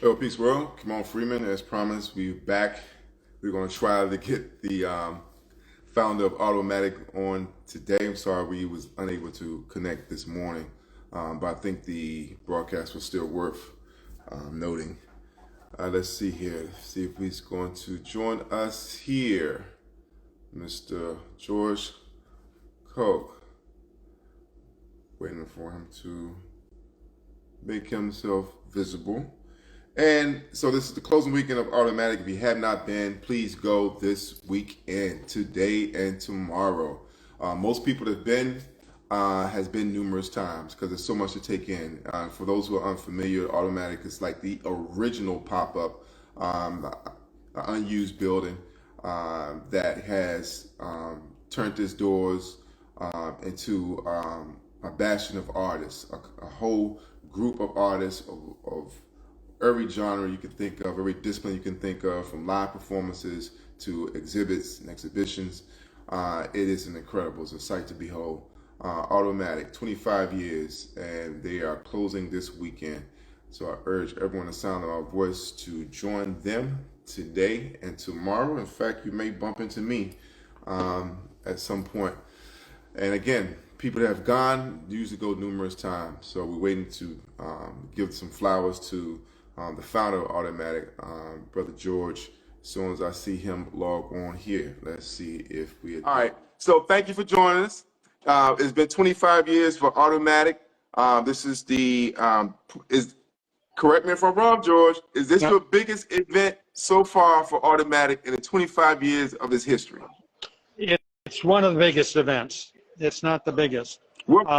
Hello, Peace World. Come on, Freeman. As promised, we're back. We're going to try to get the founder of Artomatic on today. I'm sorry we was unable to connect this morning, but I think the broadcast was still worth noting. Let's see here. See if he's going to join us here. Mr. George Koch. Waiting for him to make himself visible. And so this is the closing weekend of Artomatic. If you have not been, please go this weekend, today and tomorrow. Most people that have been has been numerous times because there's so much to take in. For those who are unfamiliar, Artomatic is like the original pop-up, unused building that has turned its doors into a bastion of artists, a whole group of artists of every genre you can think of, every discipline you can think of, from live performances to exhibits and exhibitions. It is it's a sight to behold. Artomatic, 25 years, and they are closing this weekend. So I urge everyone to sound of our voice to join them today and tomorrow. In fact, you may bump into me at some point. And again, people that have gone usually go numerous times. So we're waiting to give some flowers to the founder of Artomatic, Brother George. As soon as I see him log on here, let's see if we. All right. So thank you for joining us. It's been 25 years for Artomatic. This is the correct me if I'm wrong, George. Is this your biggest event so far for Artomatic in the 25 years of its history? It's one of the biggest events. It's not the biggest. What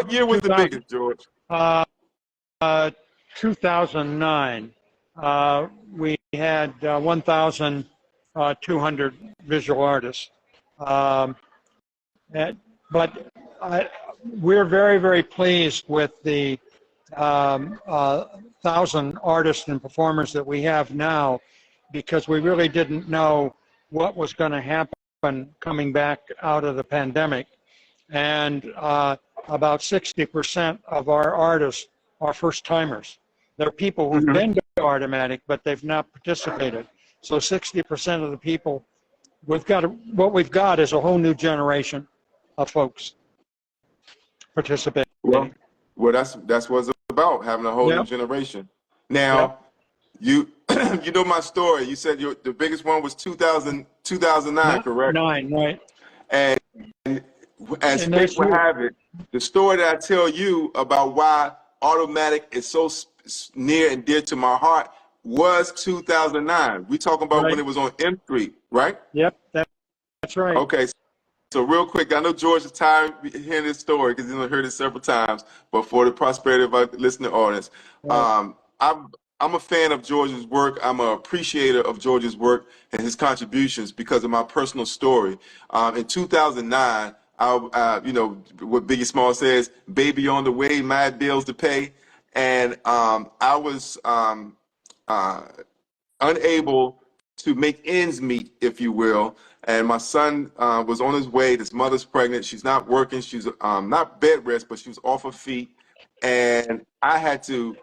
year was the biggest, George? 2009. We had 1,200 visual artists. We're very, very pleased with the 1,000 artists and performers that we have now, because we really didn't know what was going to happen coming back out of the pandemic. And about 60% of our artists are first-timers. They're people who've been to Artomatic, but they've not participated. So 60% of the people, what we've got is a whole new generation of folks participating. Well, that's what it's about, having a whole new generation. Now, you know my story. You said the biggest one was 2009, correct? 9, right. And as fate would have it, the story that I tell you about why Artomatic is so near and dear to my heart was 2009. We talking about when it was on M Street, right? Yep, that's right. Okay, so real quick, I know George is tired of hearing this story because he's heard it several times, but for the prosperity of our listening audience, I'm a fan of George's work. I'm an appreciator of George's work and his contributions because of my personal story. In 2009, you know what Biggie Small says, "Baby on the way, my bills to pay," and I was unable to make ends meet, if you will. And my son was on his way. His mother's pregnant. She's not working. She's not bed rest, but she was off her feet. And I had to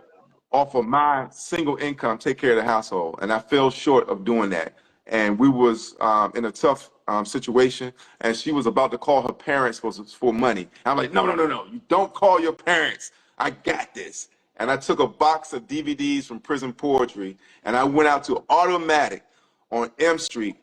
offer my single income, take care of the household. And I fell short of doing that. And we was in a tough situation. And she was about to call her parents for money. I'm like, no. You don't call your parents. I got this. And I took a box of DVDs from Prison Poetry. And I went out to Artomatic on M Street.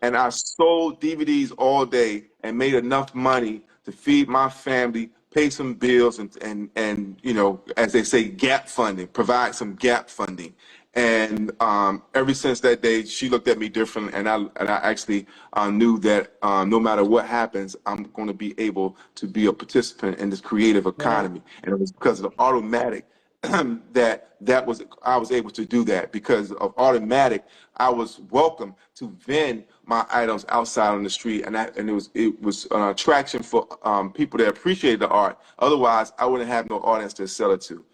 And I sold DVDs all day and made enough money to feed my family, pay some bills, and you know, as they say, gap funding, provide some gap funding. And ever since that day, she looked at me different, and I actually knew that no matter what happens, I'm going to be able to be a participant in this creative economy. And it was because of Artomatic I was able to do that. Because of Artomatic, I was welcome to vend my items outside on the street, and it was an attraction for people that appreciated the art. Otherwise, I wouldn't have no audience to sell it to.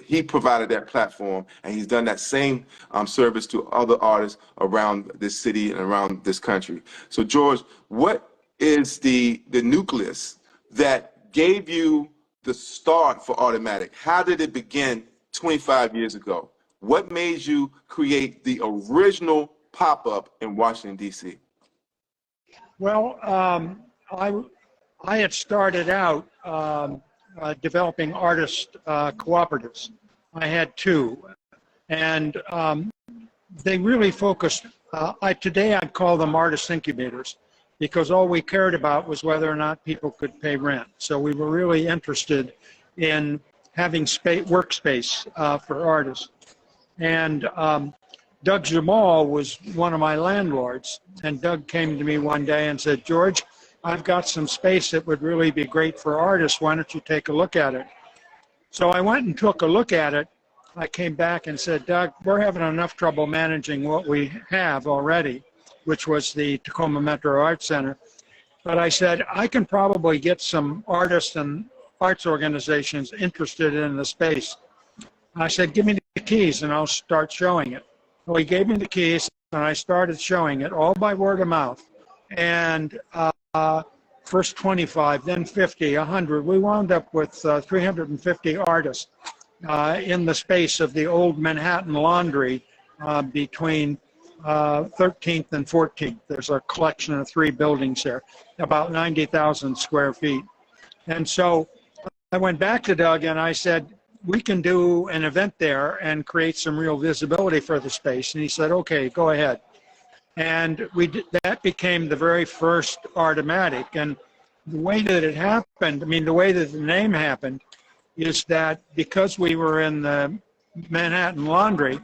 He provided that platform, and he's done that same service to other artists around this city and around this country. So, George, what is the nucleus that gave you the start for Artomatic? How did it begin 25 years ago? What made you create the original pop-up in Washington, D.C.? Well, I had started out developing artist cooperatives. I had two, and they really focused. Today I'd call them artist incubators, because all we cared about was whether or not people could pay rent. So we were really interested in having workspace for artists. And Doug Jamal was one of my landlords, and Doug came to me one day and said, "George, I've got some space that would really be great for artists. Why don't you take a look at it?" So I went and took a look at it. I came back and said, "Doug, we're having enough trouble managing what we have already," which was the Tacoma Metro Arts Center. But I said, "I can probably get some artists and arts organizations interested in the space." I said, "Give me the keys and I'll start showing it." Well, he gave me the keys and I started showing it, all by word of mouth. And first 25, then 50, 100. We wound up with 350 artists in the space of the old Manhattan Laundry between 13th and 14th. There's a collection of 3 buildings there, about 90,000 square feet. And so I went back to Doug and I said, "We can do an event there and create some real visibility for the space." And he said, "Okay, go ahead." And that became the very first Artomatic. And the way that it happened, the way that the name happened, is that because we were in the Manhattan Laundry,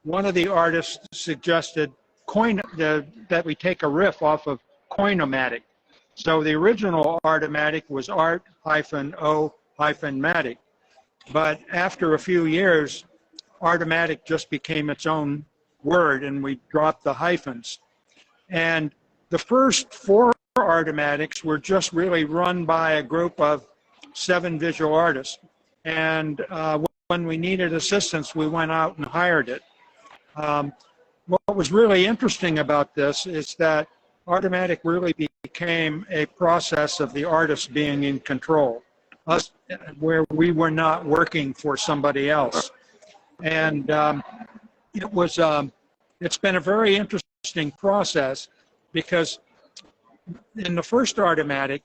one of the artists suggested that we take a riff off of Coinomatic. So the original Artomatic was Art-O-Matic. But after a few years, Artomatic just became its own word, and we dropped the hyphens. And the first 4 Artomatics were just really run by a group of 7 visual artists. And when we needed assistance, we went out and hired it. What was really interesting about this is that Artomatic really became a process of the artist being in control, where we were not working for somebody else. And it's been a very interesting process, because in the first Artomatic,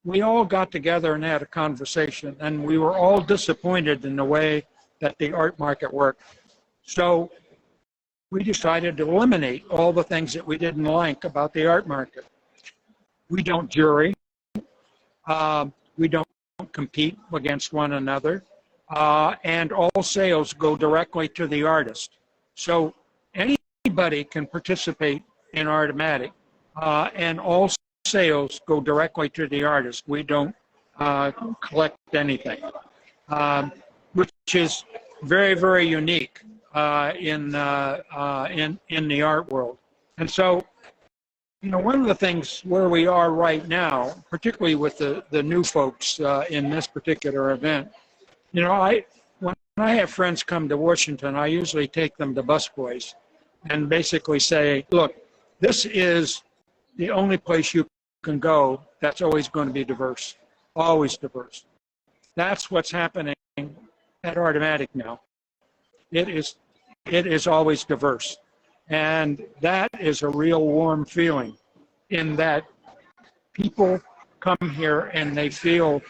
we all got together and had a conversation, and we were all disappointed in the way that the art market worked. So we decided to eliminate all the things that we didn't like about the art market. We don't jury. We don't compete against one another. And all sales go directly to the artist. So anybody can participate in Artomatic, and all sales go directly to the artist. We don't collect anything, which is very, very unique in the art world. And so, one of the things where we are right now, particularly with the new folks in this particular event, when I have friends come to Washington, I usually take them to busboys and basically say, "Look, this is the only place you can go that's always going to be diverse, always diverse." That's what's happening at Artomatic now. It is always diverse. And that is a real warm feeling, in that people come here and they feel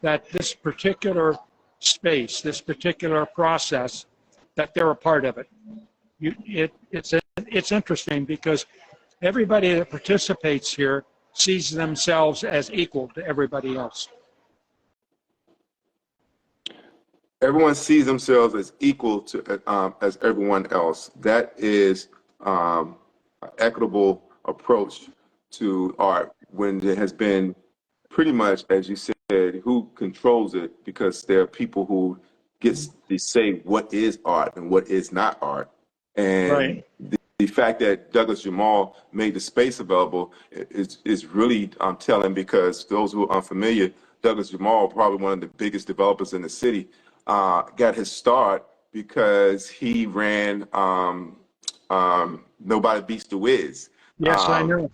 that this particular space, this particular process, that they're a part of it. It's interesting, because everybody that participates here sees themselves as equal to everybody else. Everyone sees themselves as equal to as everyone else. That is an equitable approach to art, when there has been pretty much, as you said, who controls it, because there are people who gets to say what is art and what is not art. And right. The fact that Douglas Jamal made the space available is really telling, because those who are unfamiliar, Douglas Jamal, probably one of the biggest developers in the city, got his start because he ran Nobody Beats the Wiz. Yes, I know.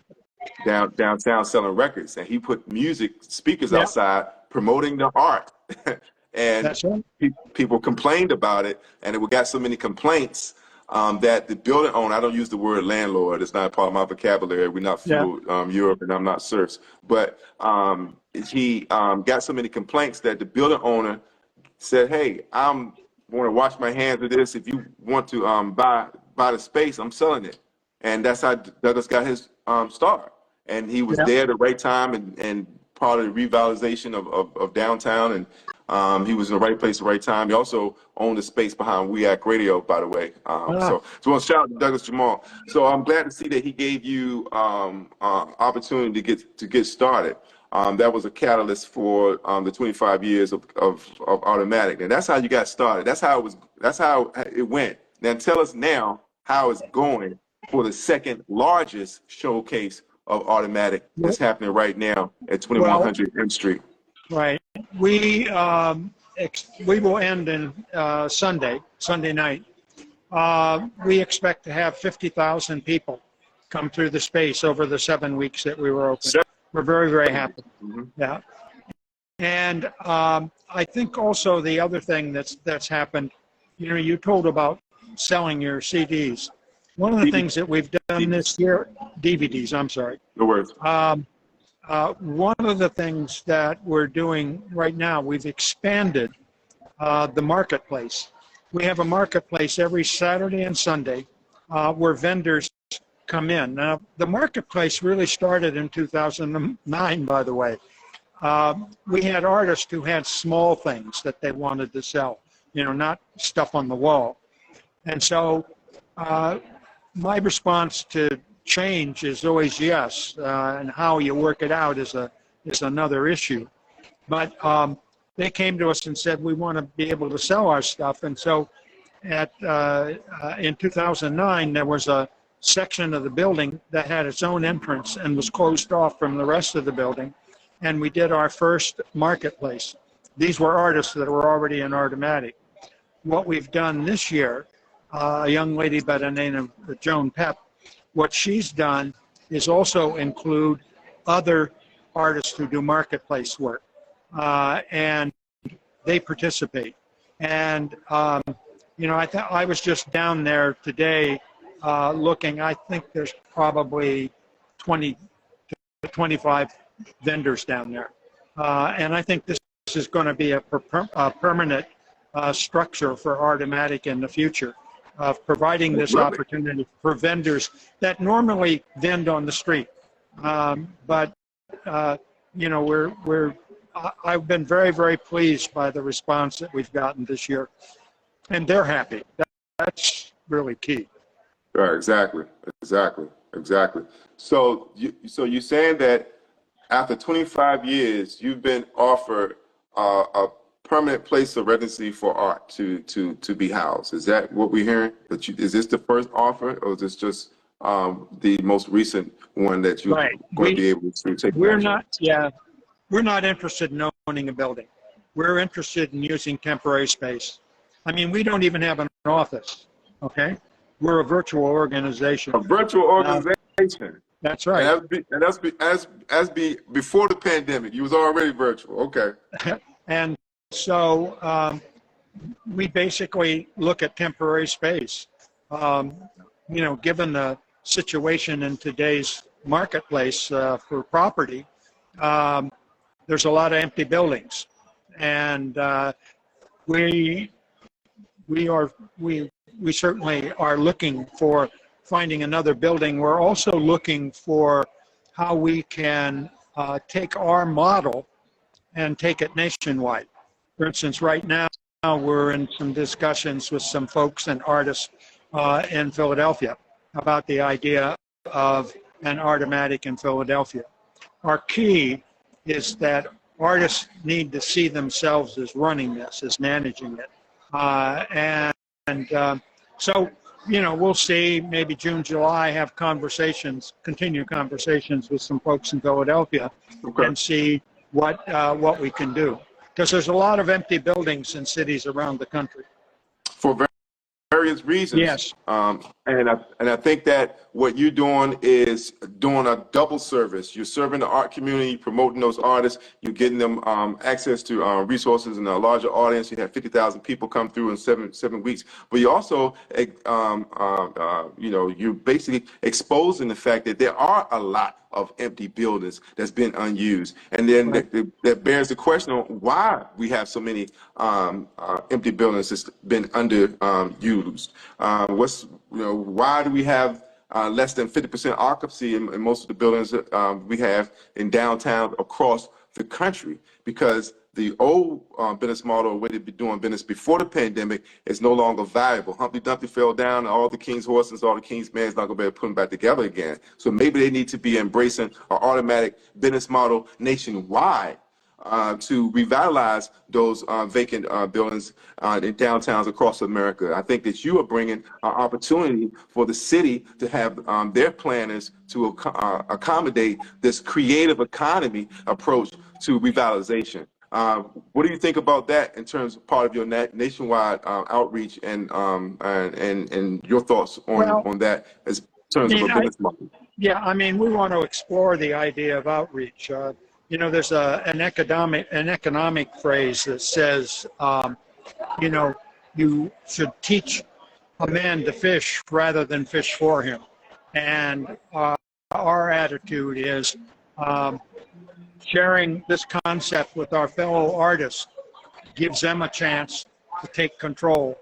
Downtown selling records, and he put music speakers outside promoting the art. and That's it. people complained about it, and it got so many complaints that the building owner, I don't use the word landlord, it's not a part of my vocabulary. We're not Yeah. feudal Europe, and I'm not serfs. But he got so many complaints that the building owner said, "Hey, I'm want to wash my hands of this. If you want to buy the space, I'm selling it." And that's how Douglas got his start. And he was Yeah. there at the right time, and part of the revitalization of downtown. And he was in the right place at the right time. He also owned the space behind We Act Radio, by the way. Ah, So shout out to Douglas Jamal. So I'm glad to see that he gave you opportunity to get started. That was a catalyst for the 25 years of Artomatic, and that's how you got started. That's how it was. That's how it went. Now tell us now how it's going for the second largest showcase of Artomatic that's happening right now at well, 2100 M Street. right. We will end in Sunday night. We expect to have 50,000 people come through the space over the 7 weeks that we were open. We're very, very happy. Mm-hmm. Yeah. And I think also the other thing that's happened, you told about selling your CDs. One of the things that we've done this year, DVDs, I'm sorry. No worries. One of the things that we're doing right now, we've expanded the marketplace. We have a marketplace every Saturday and Sunday where vendors come in. Now, the marketplace really started in 2009, by the way. We had artists who had small things that they wanted to sell, not stuff on the wall. And so my response to change is always yes, and how you work it out is another issue. But they came to us and said, we want to be able to sell our stuff. And so in 2009, there was a section of the building that had its own entrance and was closed off from the rest of the building. And we did our first marketplace. These were artists that were already in Artomatic. What we've done this year, a young lady by the name of Joan Pep, what she's done is also include other artists who do marketplace work, and they participate. And I was just down there today looking. I think there's probably 20 to 25 vendors down there, and I think this is going to be a permanent structure for Artomatic in the future, of providing this opportunity for vendors that normally vend on the street. But I've been very, very pleased by the response that we've gotten this year, and they're happy. That's really key. Right, exactly. So you're saying that after 25 years, you've been offered a permanent place of residency for art to be housed. Is that what we're hearing? Is this the first offer, or is this just the most recent one that you're going to be able to take? We're not interested in owning a building. We're interested in using temporary space. I mean, we don't even have an office. Okay, we're a virtual organization. A virtual organization. That's right. And that's before the pandemic. You was already virtual. Okay. And so we basically look at temporary space. Given the situation in today's marketplace for property, there's a lot of empty buildings, and we certainly are looking for finding another building. We're also looking for how we can take our model and take it nationwide. For instance, right now we're in some discussions with some folks and artists in Philadelphia about the idea of an Artomatic in Philadelphia. Our key is that artists need to see themselves as running this, as managing it. So, we'll see, maybe June, July, have continue conversations with some folks in Philadelphia and see what we can do. Because there's a lot of empty buildings in cities around the country. For various reasons. Yes. And I think that what you're doing is doing a double service. You're serving the art community, promoting those artists. You're getting them access to resources and a larger audience. You have 50,000 people come through in seven weeks. But you also, you're basically exposing the fact that there are a lot of empty buildings that's been unused, and then that bears the question on why we have so many empty buildings that's been underused. Why do we have less than 50% occupancy in most of the buildings that we have in downtown across the country? Because the old business model, way to be doing business before the pandemic, is no longer viable. Humpty Dumpty fell down, and all the king's horses, all the king's men is not going to be able to put them back together again. So maybe they need to be embracing an automatic business model nationwide to revitalize those vacant buildings in downtowns across America. I think that you are bringing an opportunity for the city to have their planners to accommodate this creative economy approach to revitalization. What do you think about that in terms of part of your nationwide outreach and your thoughts on that as in terms of a business model? Yeah, I mean, we want to explore the idea of outreach. There's an economic phrase that says, you should teach a man to fish rather than fish for him. And our attitude is sharing this concept with our fellow artists gives them a chance to take control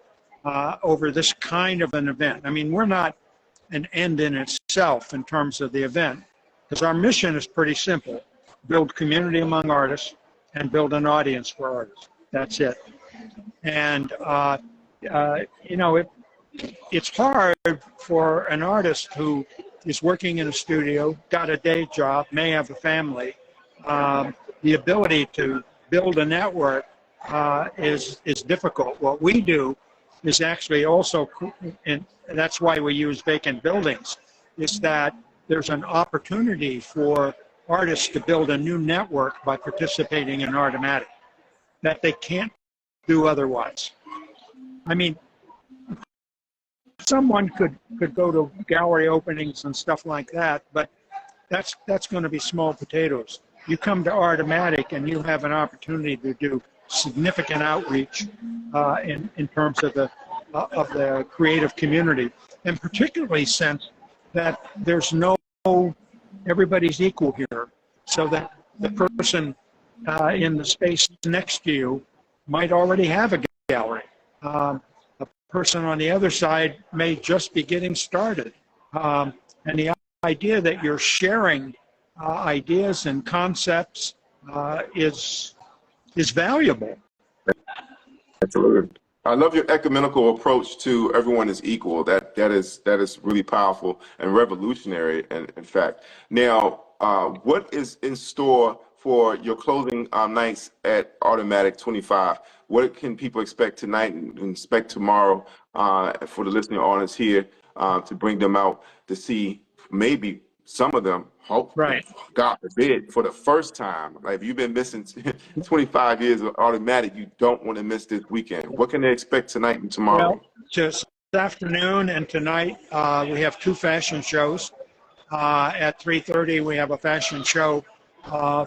over this kind of an event. I mean, we're not an end in itself in terms of the event, because our mission is pretty simple: build community among artists and build an audience for artists. That's it. And it's hard for an artist who is working in a studio, got a day job, may have a family. The ability to build a network is difficult. What we do is actually also, and that's why we use vacant buildings, is that there's an opportunity for artists to build a new network by participating in Artomatic that they can't do otherwise. I mean, someone could go to gallery openings and stuff like that, but that's going to be small potatoes. You come to Artomatic and you have an opportunity to do significant outreach in terms of the creative community, and particularly since that there's everybody's equal here, so that the person in the space next to you might already have a gallery. A person on the other side may just be getting started. And the idea that you're sharing ideas and concepts is valuable. Absolutely. I love your ecumenical approach to everyone is equal. That is really powerful and revolutionary, in fact. Now, what is in store for your closing nights at Artomatic 25? What can people expect tonight and expect tomorrow for the listening audience here to bring them out to see maybe some of them, hope, right, God forbid, for the first time? Like, if you've been missing 25 years of Artomatic, you don't want to miss this weekend. What can they expect tonight and tomorrow? Well, just this afternoon and tonight, we have two fashion shows. At 3:30, we have a fashion show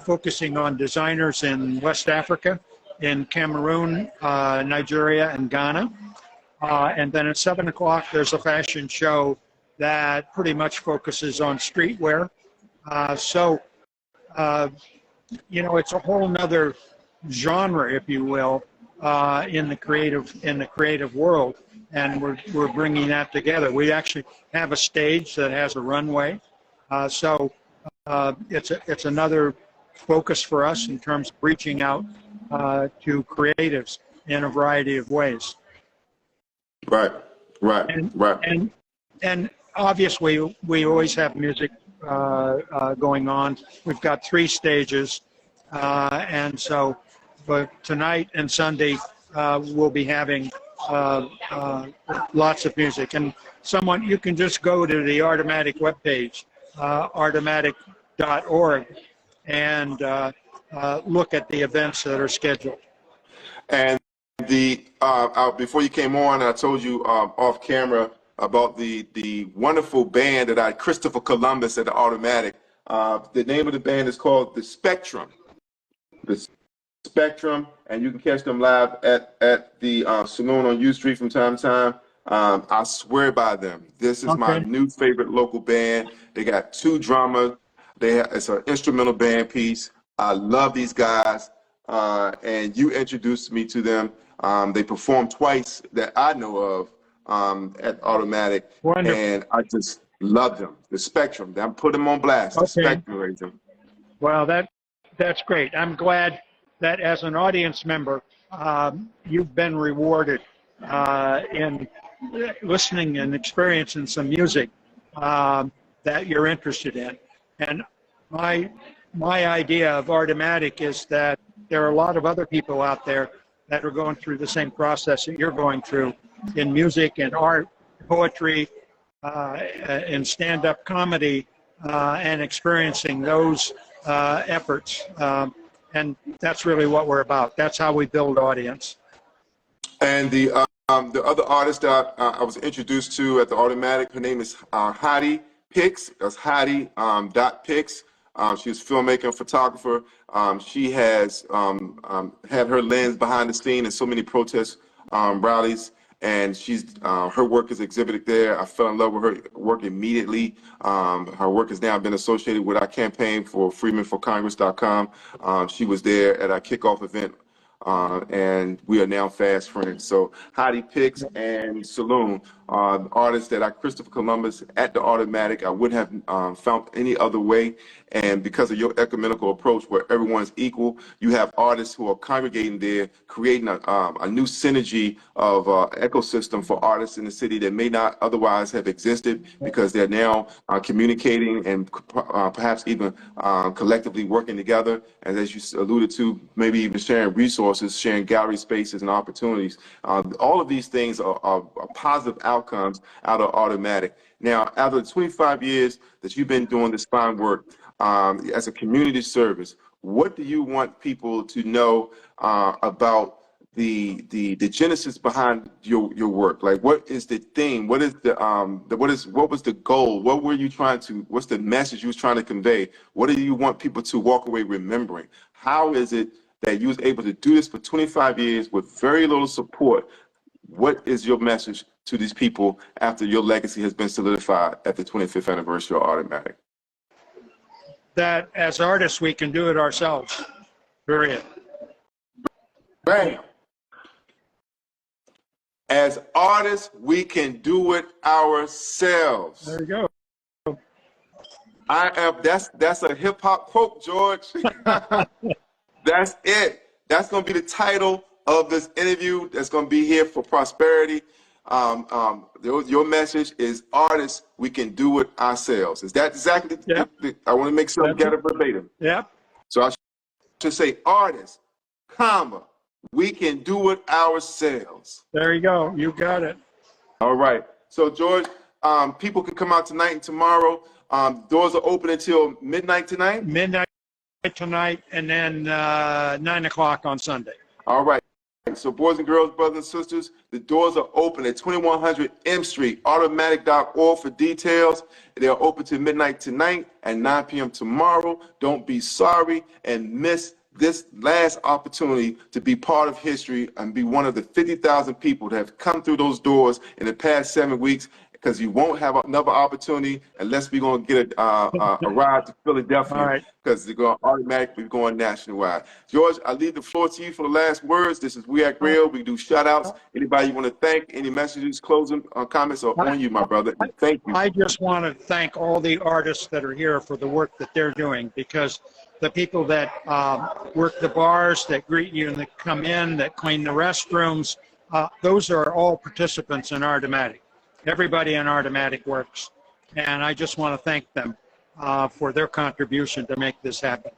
focusing on designers in West Africa, in Cameroon, Nigeria, and Ghana. And then at 7 o'clock, there's a fashion show that pretty much focuses on streetwear. It's a whole nother genre, if you will, in the creative world, and we're bringing that together. We actually have a stage that has a runway, it's another focus for us in terms of reaching out to creatives in a variety of ways. Right. And obviously, we always have music going on. We've got 3 stages, and so, but tonight and Sunday we'll be having lots of music. And you can just go to the Artomatic webpage, artomatic.org, and look at the events that are scheduled. And before you came on, I told you off camera about the wonderful band that I, Christopher Columbus at the Automatic. The name of the band is called The Spectrum. The Spectrum, and you can catch them live at the Saloon on U Street from time to time. I swear by them. This is my Okay. new favorite local band. They got two drummers. It's an instrumental band piece. I love these guys, and you introduced me to them. They performed twice that I know of at Automatic, Wonderful. and I just love them. The Spectrum. I'm putting them on blast. The Okay. Spectrum, Rachel. Well, that's great. I'm glad that as an audience member, you've been rewarded in listening and experiencing some music that you're interested in. And my idea of Artomatic is that there are a lot of other people out there that are going through the same process that you're going through in music and art, poetry, and stand-up comedy, and experiencing those efforts. And that's really what we're about. That's how we build audience. And the other artist that I was introduced to at the Automatic, her name is Heidi Pix. That's Heidi .Pix. She's a filmmaker and photographer. She has had her lens behind the scene in so many protest rallies, and her work is exhibited there. I fell in love with her work immediately. Her work has now been associated with our campaign for freemanforcongress.com. She was there at our kickoff event, and we are now fast friends. So Heidi Pix and Saloon, artists that are Christopher Columbus at the Automatic. I wouldn't have found any other way. And because of your ecumenical approach where everyone's equal, you have artists who are congregating there, creating a new synergy of ecosystem for artists in the city that may not otherwise have existed, because they're now communicating and perhaps even collectively working together. And as you alluded to, maybe even sharing resources, sharing gallery spaces and opportunities. All of these things are positive outcomes out of Automatic. Now, after the 25 years that you've been doing this fine work, as a community service, what do you want people to know about the genesis behind your work? Like, what is the theme? What is what was the goal? What were you trying to? What's the message you was trying to convey? What do you want people to walk away remembering? How is it that you was able to do this for 25 years with very little support? What is your message to these people after your legacy has been solidified at the 25th anniversary of Automatic? That as artists, we can do it ourselves, period. Bam. As artists, we can do it ourselves. There you go. That's a hip hop quote, George. That's it. That's going to be the title of this interview. That's going to be here for prosperity. Your message is, artists, we can do it ourselves. Is that exactly? Yep. I want to make sure we get it verbatim. Yep. So I should say, artists, comma, we can do it ourselves. There you go. You got it. All right. So George, people can come out tonight and tomorrow. Doors are open until midnight tonight. Midnight tonight, and then 9 o'clock on Sunday. All right. So boys and girls, brothers and sisters, the doors are open at 2100 M Street, automatic.org for details. They are open to midnight tonight and 9 p.m. tomorrow. Don't be sorry and miss this last opportunity to be part of history and be one of the 50,000 people that have come through those doors in the past 7 weeks, because you won't have another opportunity unless we're going to get a ride to Philadelphia, because they're going to automatically be going nationwide. George, I leave the floor to you for the last words. This is We Act Real. We do shout-outs. Anybody you want to thank, any messages, closing comments are on you, my brother. Thank you. I just want to thank all the artists that are here for the work that they're doing, because the people that work the bars, that greet you and that come in, that clean the restrooms, those are all participants in Artomatic. Everybody in Artomatic works, and I just want to thank them for their contribution to make this happen.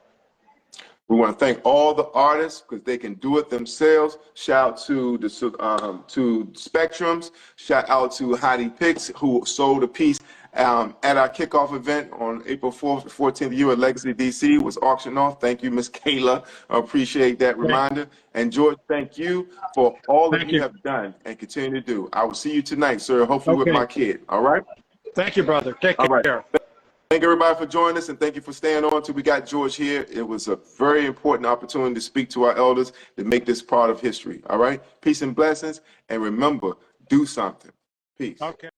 We want to thank all the artists because they can do it themselves. Shout out to the to Spectrums. Shout out to Heidi Picks, who sold a piece at our kickoff event on April 4th, 14th year at Legacy DC. Was auctioned off. Thank you, Miss Kayla. I appreciate that reminder. And George, thank you for all that Thank you you. have done and continue to do. I will see you tonight, sir. Hopefully with Okay. my kid. All right. Thank you, brother. Take All right. care. Thank everybody for joining us, and thank you for staying on till we got George here. It was a very important opportunity to speak to our elders to make this part of history. All right? Peace and blessings, and remember, do something. Peace. Okay.